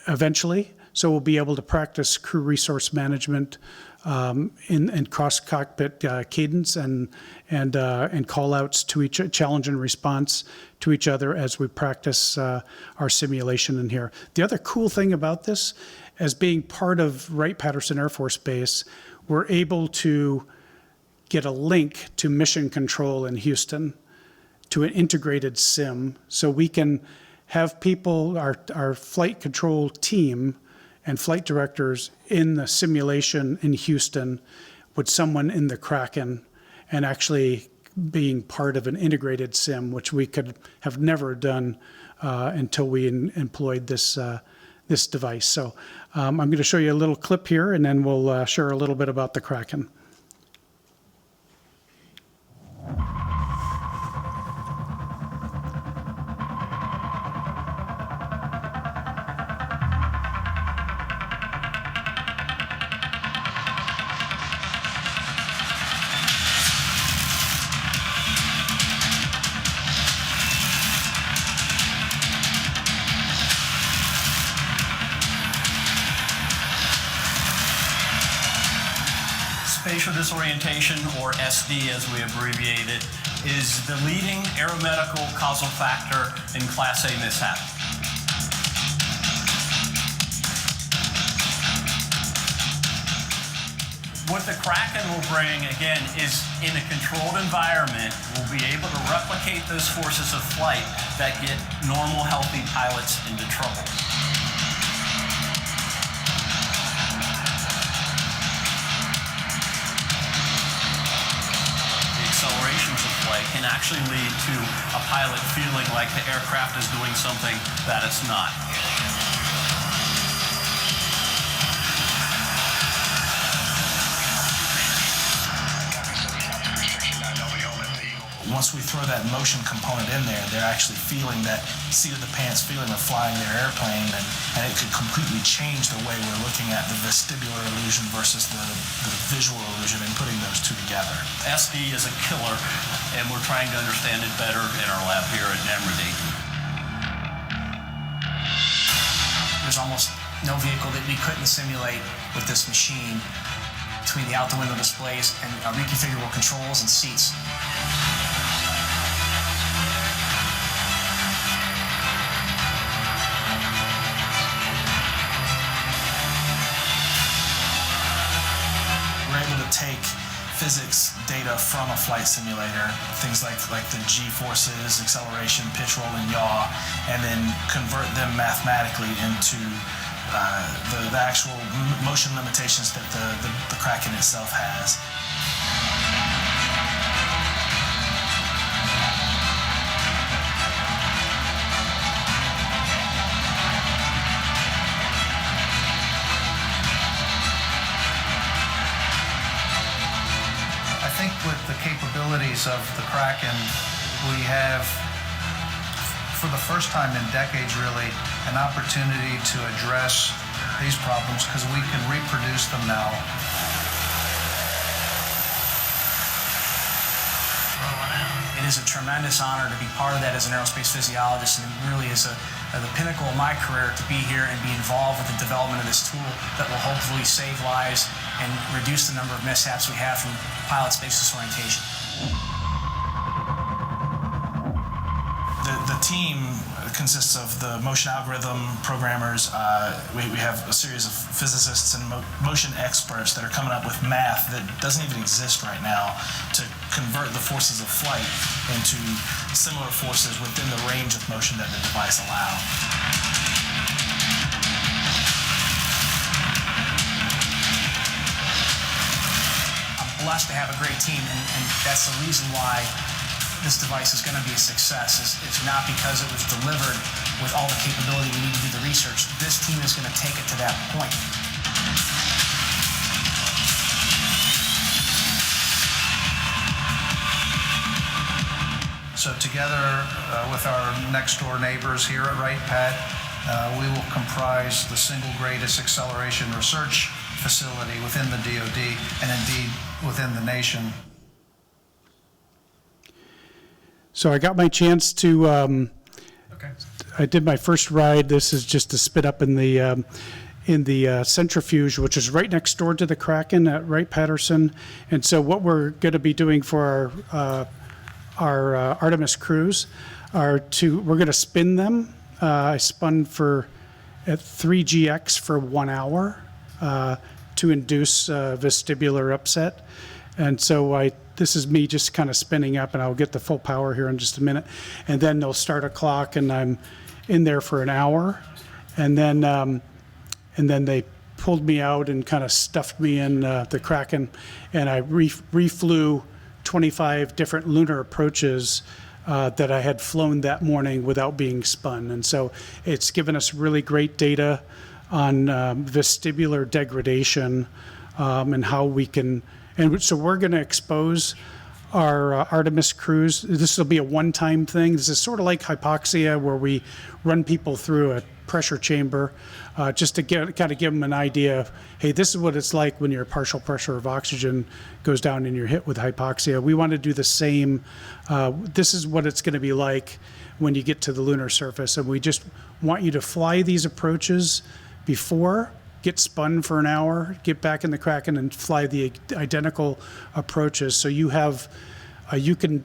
eventually, so we'll be able to practice crew resource management in cross-cockpit cadence and call-outs to challenge and response to each other as we practice our simulation in here. The other cool thing about this, as being part of Wright-Patterson Air Force Base, we're able to get a link to mission control in Houston, to an integrated sim, so we can have people, our flight control team and flight directors in the simulation in Houston with someone in the Kraken, and actually being part of an integrated sim, which we could have never done until we employed this device. So I'm going to show you a little clip here, and then we'll share a little bit about the Kraken. Spatial disorientation, or SD as we abbreviate it, is the leading aeromedical causal factor in Class A mishap. What the Kraken will bring, again, is in a controlled environment, we'll be able to replicate those forces of flight that get normal, healthy pilots into trouble. Accelerations of flight can actually lead to a pilot feeling like the aircraft is doing something that it's not. Once we throw that motion component in there, they're actually feeling that seat of the pants feeling of flying their airplane, and it could completely change the way we're looking at the vestibular illusion versus the visual illusion and putting those two together. SD is a killer, and we're trying to understand it better in our lab here at Nemrity. There's almost no vehicle that we couldn't simulate with this machine between the out-the-window displays and reconfigurable controls and seats. Take physics data from a flight simulator, things like the G-forces, acceleration, pitch, roll, and yaw, and then convert them mathematically into the actual motion limitations that the Kraken itself has. I think with the capabilities of the Kraken, we have, for the first time in decades really, an opportunity to address these problems because we can reproduce them now. It is a tremendous honor to be part of that as an aerospace physiologist, and it really is the pinnacle of my career to be here and be involved with the development of this tool that will hopefully save lives and reduce the number of mishaps we have from pilot space disorientation. The team consists of the motion algorithm programmers. We have a series of physicists and motion experts that are coming up with math that doesn't even exist right now to convert the forces of flight into similar forces within the range of motion that the device allows. I'm blessed to have a great team, and that's the reason why this device is going to be a success. It's not because it was delivered with all the capability we need to do the research. This team is going to take it to that point. So together with our next door neighbors here at Wright Pat, we will comprise the single greatest acceleration research facility within the DoD and indeed within the nation. So I got my chance to, I did my first ride. This is just to spit up in the centrifuge, which is right next door to the Kraken at Wright-Patterson. And so what we're going to be doing for our Artemis crews we're going to spin them. I spun at 3GX for 1 hour to induce vestibular upset. And so this is me just kind of spinning up, and I'll get the full power here in just a minute. And then they'll start a clock, and I'm in there for an hour. And then they pulled me out and kind of stuffed me in the Kraken, and I reflew 25 different lunar approaches that I had flown that morning without being spun. And so it's given us really great data on vestibular degradation and how we can. And so we're going to expose our Artemis crews. This will be a one-time thing. This is sort of like hypoxia, where we run people through a pressure chamber just to kind of give them an idea of, hey, this is what it's like when your partial pressure of oxygen goes down and you're hit with hypoxia. We want to do the same. This is what it's going to be like when you get to the lunar surface. And we just want you to fly these approaches before, get spun for an hour, get back in the Kraken, and fly the identical approaches. So you have, you can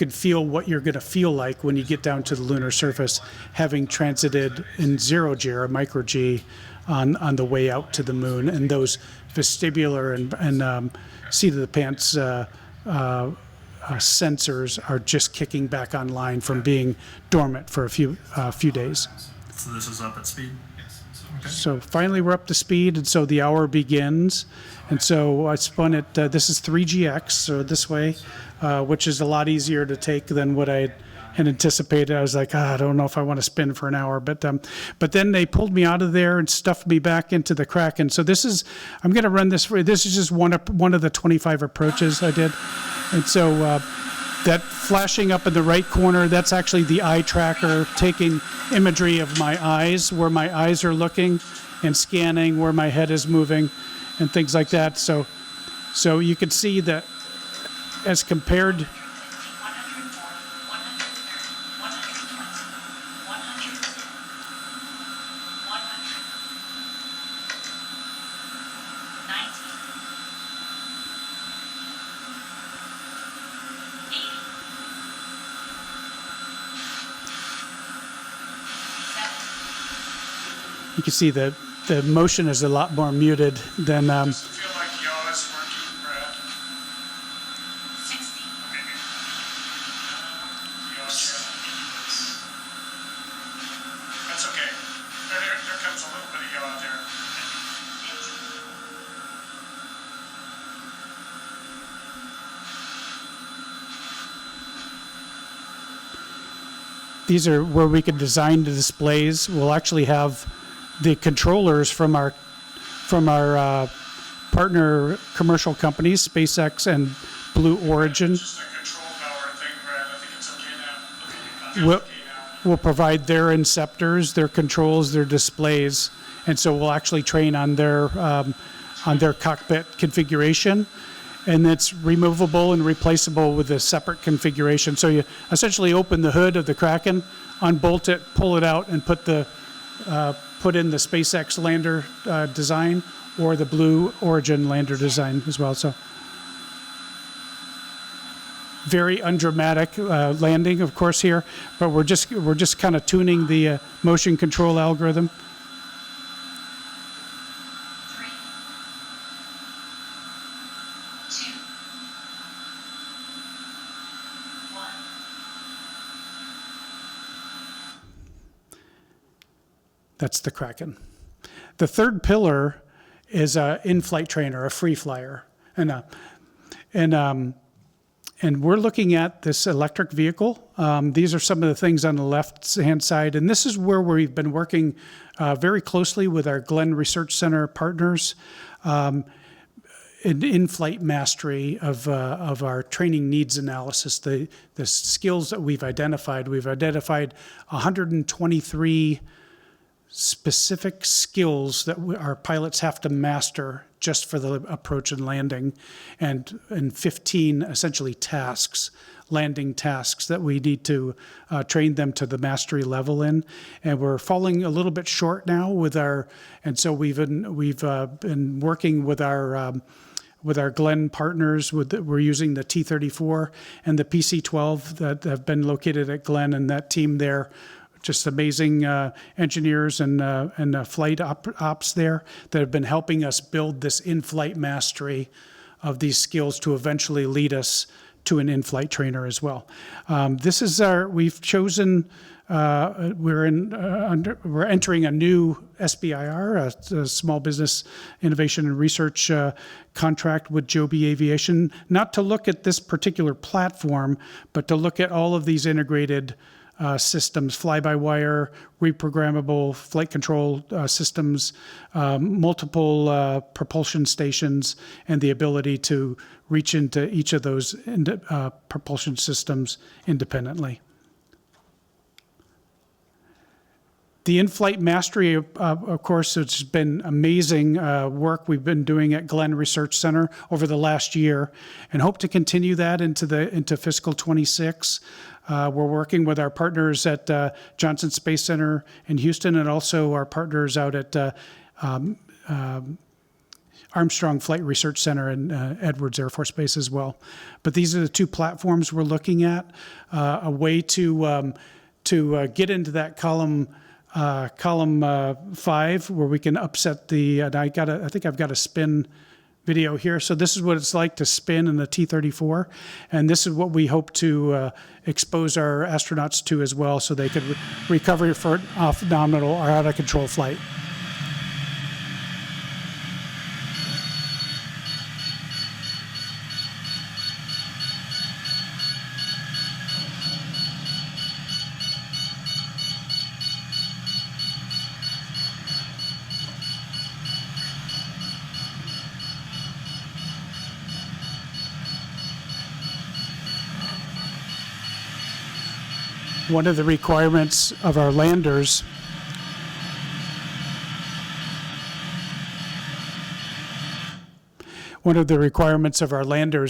feel what you're going to feel like when you get down to the lunar surface, having transited in 0G or micro G on the way out to the moon. And those vestibular and seat of the pants sensors are just kicking back online from being dormant for a few days. So this is up at speed? Okay. So finally we're up to speed, and so the hour begins. And so I spun it, this is 3GX, so this way, which is a lot easier to take than what I had anticipated. I was like, I don't know if I want to spin for an hour, but then they pulled me out of there and stuffed me back into the Kraken. So I'm going to run this is just one of the 25 approaches I did. And so that flashing up in the right corner, that's actually the eye tracker taking imagery of my eyes, where my eyes are looking, and scanning where my head is moving and things like that. So you can see that as compared. You can see that the motion is a lot more muted than. Does it feel like yaws working, Brad? 60. Okay, good. Yaws. That's okay. There comes a little bit of yaw there. these are where we can design the displays. We'll actually have the controllers from our partner commercial companies, SpaceX and Blue Origin. Just a control tower thing, Brad. I think it's okay now. We'll provide their inceptors, their controls, their displays, and so we'll actually train on their cockpit configuration, and it's removable and replaceable with a separate configuration. So you essentially open the hood of the Kraken, unbolt it, pull it out, and put in the SpaceX lander design or the Blue Origin lander design as well. So very undramatic landing, of course, here, but we're just kind of tuning the motion control algorithm. 3, 2, 1. That's the Kraken. The third pillar is an in-flight trainer, a free flyer, and we're looking at this electric vehicle. These are some of the things on the left-hand side, and this is where we've been working very closely with our Glenn Research Center partners in-flight mastery of our training needs analysis, the skills that we've identified. We've identified 123 specific skills that our pilots have to master just for the approach and landing, and 15 essentially tasks, landing tasks that we need to train them to the mastery level in. And we're falling a little bit short now and so we've been working with our Glenn partners. We're using the T-34 and the PC-12 that have been located at Glenn, and that team there, just amazing engineers and flight ops there that have been helping us build this in-flight mastery of these skills to eventually lead us to an in-flight trainer as well. We've chosen, we're entering a new SBIR, a Small Business Innovation and Research contract with Joby Aviation, not to look at this particular platform, but to look at all of these integrated systems, fly-by-wire, reprogrammable flight control systems, multiple propulsion stations, and the ability to reach into each of those propulsion systems independently. The in-flight mastery, of course, it's been amazing work we've been doing at Glenn Research Center over the last year, and hope to continue that into fiscal 26. We're working with our partners at Johnson Space Center in Houston, and also our partners out at Armstrong Flight Research Center in Edwards Air Force Base as well. But these are the two platforms we're looking at, a way to get into that column 5, where we can upset and I think I've got a spin video here. So this is what it's like to spin in the T-34, and this is what we hope to expose our astronauts to as well, so they could recover for off-nominal or out-of-control flight. One of the requirements of our landers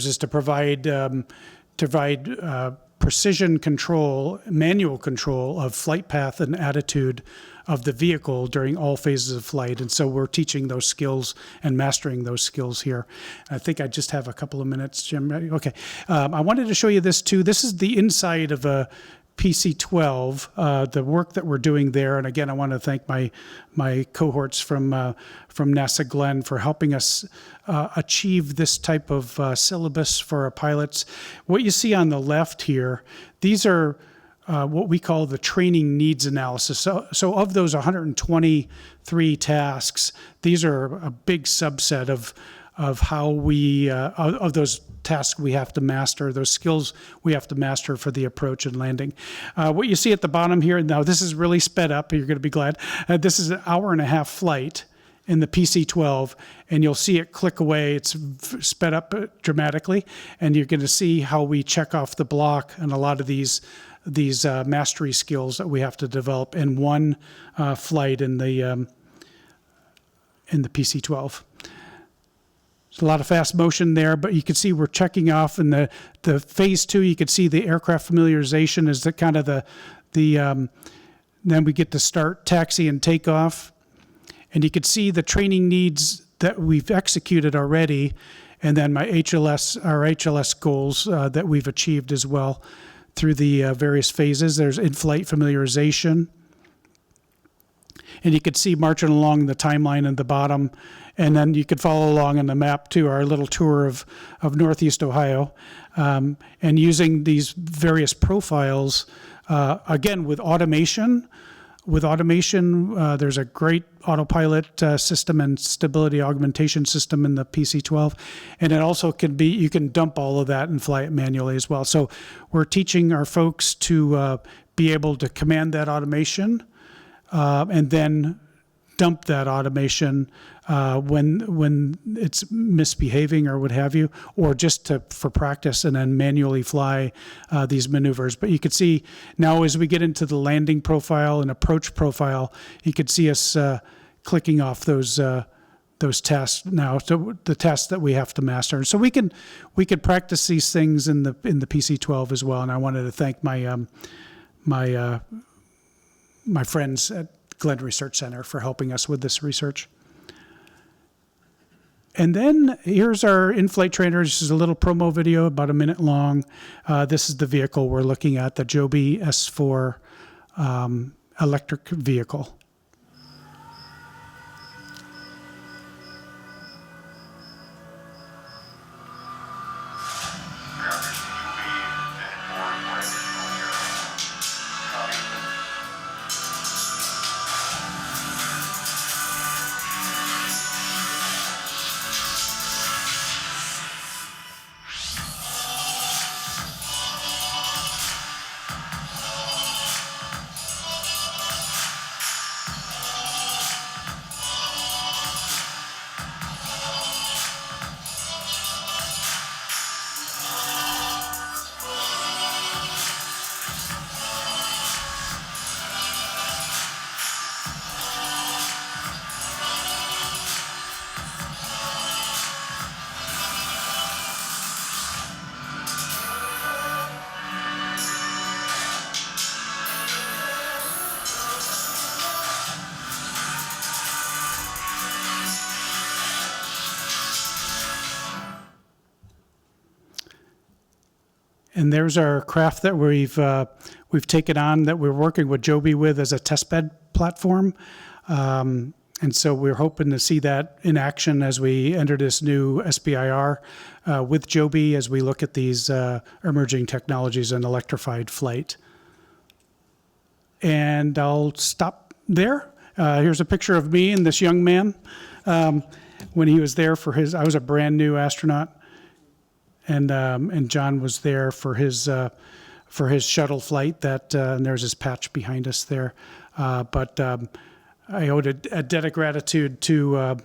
is to provide precision control, manual control of flight path and attitude of the vehicle during all phases of flight. And so we're teaching those skills and mastering those skills here. I think I just have a couple of minutes, Jim. Okay. I wanted to show you this too. This is the inside of a PC-12, the work that we're doing there. And again, I want to thank my cohorts from NASA Glenn for helping us achieve this type of syllabus for our pilots. What you see on the left here, these are what we call the training needs analysis. So of those 123 tasks, these are a big subset of of how we, of those tasks we have to master, those skills we have to master for the approach and landing. What you see at the bottom here, now this is really sped up, you're going to be glad. This is an 1.5-hour flight in the PC-12, and you'll see it click away. It's sped up dramatically, and you're going to see how we check off the block and a lot of these mastery skills that we have to develop in one flight in the PC-12. There's a lot of fast motion there, but you can see we're checking off in the phase 2. You can see the aircraft familiarization is the kind of then we get to start taxi and takeoff. And you can see the training needs that we've executed already, and then our HLS goals that we've achieved as well through the various phases. There's in-flight familiarization. And you could see marching along the timeline at the bottom. And then you could follow along on the map to our little tour of Northeast Ohio. And using these various profiles, again, with automation. There's a great autopilot system and stability augmentation system in the PC-12. And it also can be, you can dump all of that and fly it manually as well. So we're teaching our folks to be able to command that automation and then dump that automation when it's misbehaving or what have you, or just for practice and then manually fly these maneuvers. But you can see now as we get into the landing profile and approach profile, you can see us clicking off those tasks now, so the tasks that we have to master. So we can practice these things in the PC-12 as well. And I wanted to thank my friends at Glenn Research Center for helping us with this research. And then here's our in-flight trainer. This is a little promo video, about a minute long. This is the vehicle we're looking at, the Joby S4 electric vehicle. And there's our craft that we've taken on, that we're working with Joby with as a testbed platform. And so we're hoping to see that in action as we enter this new SBIR with Joby as we look at these emerging technologies in electrified flight. And I'll stop there. Here's a picture of me and this young man when he was there I was a brand new astronaut. And John was there for his shuttle flight. And there's his patch behind us there. But I owed a debt of gratitude to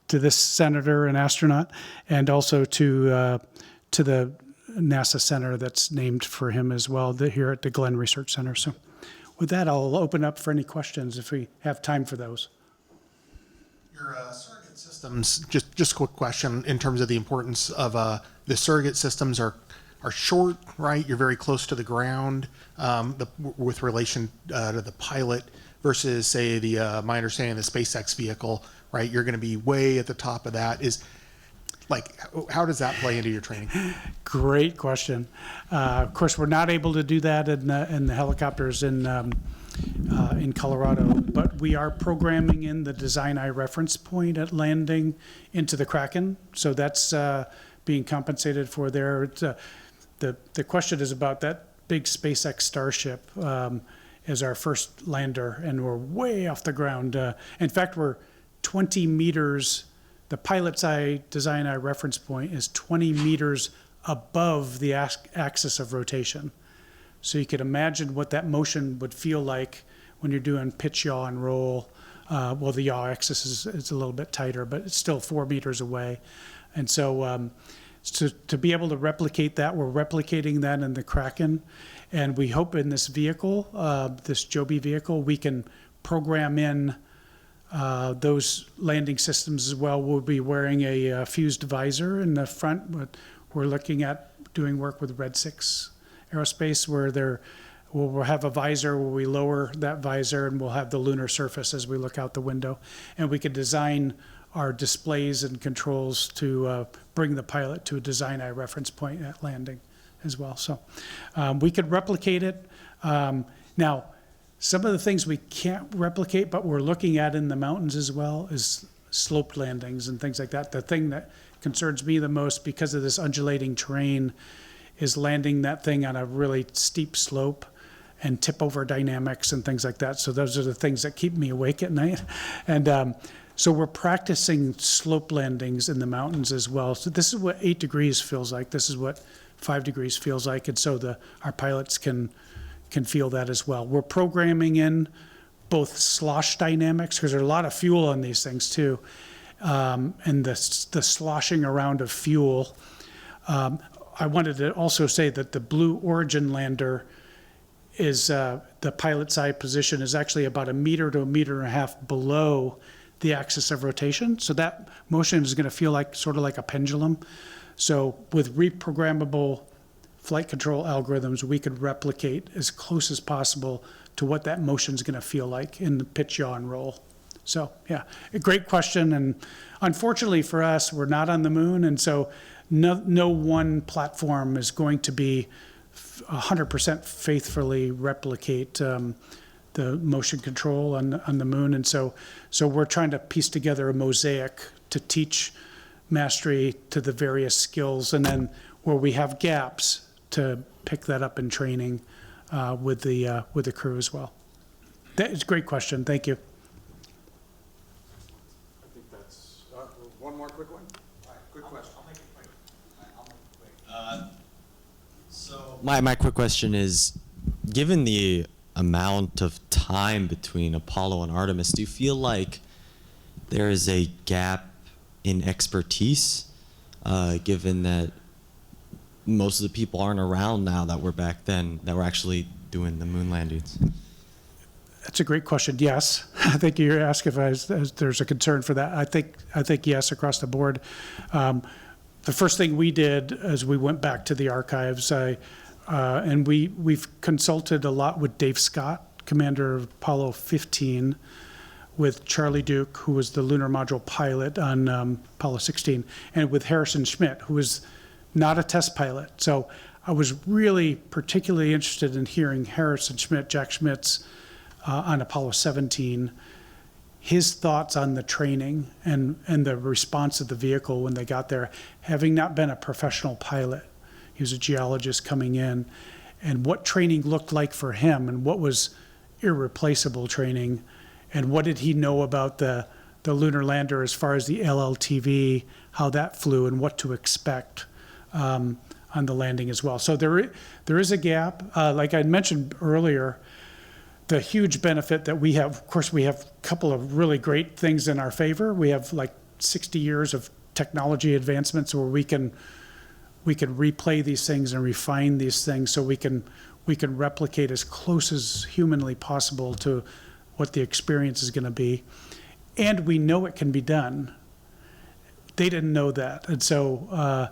this senator and astronaut, and also to the NASA center that's named for him as well here at the Glenn Research Center. So, with that, I'll open up for any questions if we have time for those. Your surrogate systems, just a quick question in terms of the importance of the surrogate systems are short, right? You're very close to the ground with relation to the pilot versus, say, my understanding of the SpaceX vehicle, right? You're going to be way at the top of that. How does that play into your training? Great question. Of course, we're not able to do that in the helicopters in Colorado, but we are programming in the design eye reference point at landing into the Kraken. So that's being compensated for there. The question is about that big SpaceX Starship as our first lander, and we're way off the ground. In fact, we're 20 meters the pilot's eye, design eye reference point is 20 meters above the axis of rotation. So you could imagine what that motion would feel like when you're doing pitch, yaw, and roll. Well, the yaw axis is a little bit tighter, but it's still 4 meters away. And so to be able to replicate that, we're replicating that in the Kraken. And we hope in this vehicle, this Joby vehicle, we can program in those landing systems as well. We'll be wearing a fused visor in the front. We're looking at doing work with Red 6 Aerospace where we'll have a visor where we lower that visor and we'll have the lunar surface as we look out the window. And we can design our displays and controls to bring the pilot to a design eye reference point at landing as well. So we could replicate it. Now, some of the things we can't replicate, but we're looking at in the mountains as well, is sloped landings and things like that. The thing that concerns me the most because of this undulating terrain is landing that thing on a really steep slope and tip over dynamics and things like that. So those are the things that keep me awake at night. And so we're practicing slope landings in the mountains as well. So this is what 8 degrees feels like. This is what 5 degrees feels like. And so our pilots can feel that as well. We're programming in both slosh dynamics, because there's a lot of fuel on these things too, and the sloshing around of fuel. I wanted to also say that the Blue Origin lander is, the pilot's eye position is actually about 1 meter to 1.5 meters below the axis of rotation. So that motion is going to feel like sort of like a pendulum. So with reprogrammable flight control algorithms, we could replicate as close as possible to what that motion is going to feel like in the pitch, yaw, and roll. So yeah, a great question. And unfortunately for us, we're not on the moon. And so no one platform is going to be 100% faithfully replicate the motion control on the moon. And so we're trying to piece together a mosaic to teach mastery to the various skills. And then where we have gaps, to pick that up in training with the crew as well. That is a great question. Thank you. I think that's one more quick one. All right, good question. I'll make it quick. So my quick question is, given the amount of time between Apollo and Artemis, do you feel like there is a gap in expertise, given that most of the people aren't around now that were back then that were actually doing the moon landings? That's a great question. Yes, I think you're asking if there's a concern for that. I think yes across the board. The first thing we did as we went back to the archives, and we've consulted a lot with Dave Scott, commander of Apollo 15, with Charlie Duke, who was the lunar module pilot on Apollo 16, and with Harrison Schmitt, who was not a test pilot. So I was really particularly interested in hearing Harrison Schmitt, Jack Schmitt's on Apollo 17, his thoughts on the training and the response of the vehicle when they got there, having not been a professional pilot. He was a geologist coming in, and what training looked like for him and what was irreplaceable training, and what did he know about the lunar lander as far as the LLTV, how that flew and what to expect on the landing as well. So there is a gap. Like I mentioned earlier, the huge benefit that we have, of course, we have a couple of really great things in our favor. We have like 60 years of technology advancements where we can replay these things and refine these things so we can replicate as close as humanly possible to what the experience is going to be. And we know it can be done. They didn't know that. And so,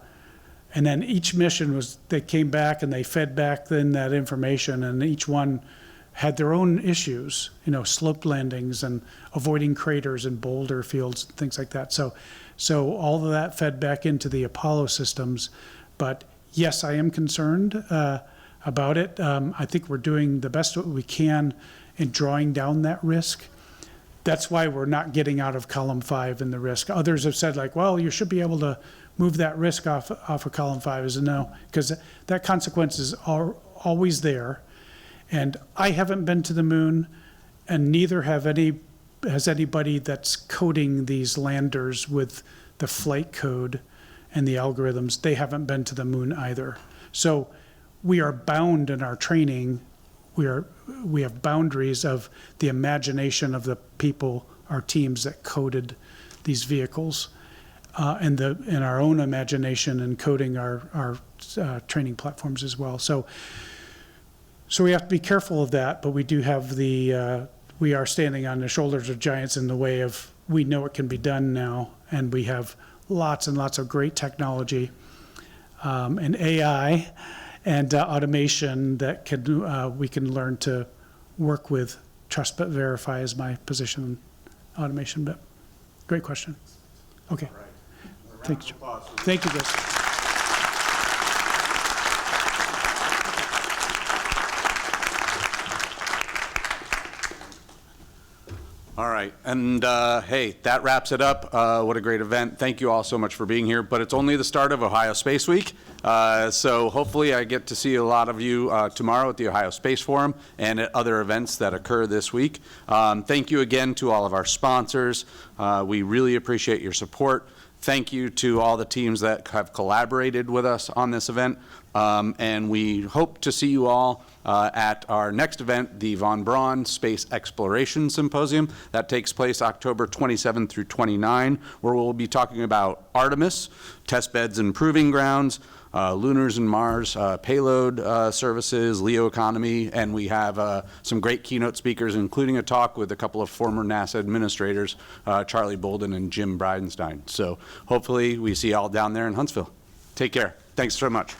and then each mission they came back and they fed back then that information, and each one had their own issues, sloped landings and avoiding craters and boulder fields, and things like that. So all of that fed back into the Apollo systems. But yes, I am concerned about it. I think we're doing the best we can in drawing down that risk. That's why we're not getting out of column 5 in the risk. Others have said like, well, you should be able to move that risk off of column 5. Is no, because that consequence is always there. And I haven't been to the moon, and neither has anybody that's coding these landers with the flight code and the algorithms, they haven't been to the moon either. So we are bound in our training. We have boundaries of the imagination of the people, our teams that coded these vehicles, and our own imagination in coding our training platforms as well. So we have to be careful of that, but we do have we are standing on the shoulders of giants in the way of, we know it can be done now, and we have lots and lots of great technology and AI and automation that we can learn to work with. Trust but verify is my position on automation, but great question. Okay. Thank you. Thank you, guys. All right, and hey, that wraps it up. What a great event. Thank you all so much for being here, but it's only the start of Ohio Space Week, so hopefully I get to see a lot of you tomorrow at the Ohio Space Forum and at other events that occur this week. Thank you again to all of our sponsors. We really appreciate your support. Thank you to all the teams that have collaborated with us on this event, and we hope to see you all at our next event, the Von Braun Space Exploration Symposium. That takes place October 27 through 29, where we'll be talking about Artemis, test beds and proving grounds, Lunars and Mars payload services, LEO economy, and we have some great keynote speakers, including a talk with a couple of former NASA administrators, Charlie Bolden and Jim Bridenstine. So hopefully we see you all down there in Huntsville. Take care. Thanks so much.